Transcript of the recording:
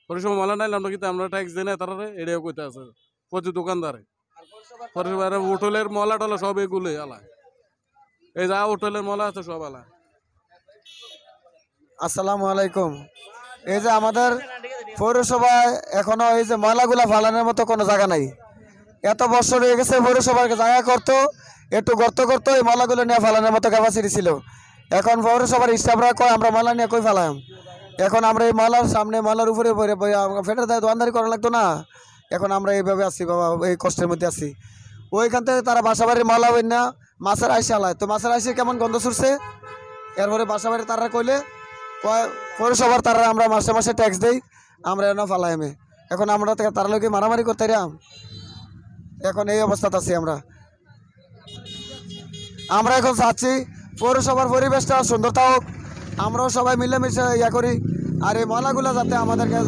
পৌরসভা ময়লা নাইলে আমরা কিন্তু আমরা ট্যাক্স দিই না তারা এটাও কইতে আছে প্রতি দোকানদারে। পৌরসভার হোটেলের ময়লা টলা সব এগুলো আলায়, এই যা হোটেলের ময়লা আছে সব আলায়। আসসালামু আলাইকুম। এই যে আমাদের পৌরসভায় এখনো এই যে ময়লাগুলা ফালানোর মতো কোনো জায়গা নাই। এত বছর হয়ে গেছে পৌরসভার জায়গা করতো, একটু গর্ত করতো, এই ময়লাগুলো নিয়ে ফালানোর মতো ক্যাপাসিটি ছিল। এখন পৌরসভার স্টাফরা কয় আমরা ময়লা নিয়ে কই ফালাম। এখন আমরা এই ময়লার সামনে ময়লার উপরে ফেটার দায় দোয়ানদারি করা লাগতো না। এখন আমরা এইভাবে আছি বাবা, এই কষ্টের মধ্যে আছি। ওইখান থেকে তারা বাসাবাড়ির ময়লা হই না মাছের আইসে আলায়, তো মাছের আইসে কেমন গন্ধ ছুটছে। এরপরে বাসাবাড়ি তারা কইলে কয় পৌরসভার তারা আমরা মাসে মাসে ট্যাক্স দেই, আমরা এনে ফালাই আমি। এখন আমরা তারা লোকে মারামারি করতে রাম। এখন এই অবস্থাতে আছি আমরা। আমরা এখন চাচ্ছি পৌরসভার পরিবেশটা সুন্দরতা হোক, আমরাও সবাই মিলেমিশে ইয়া করি, আর এই ময়লাগুলো যাতে আমাদেরকে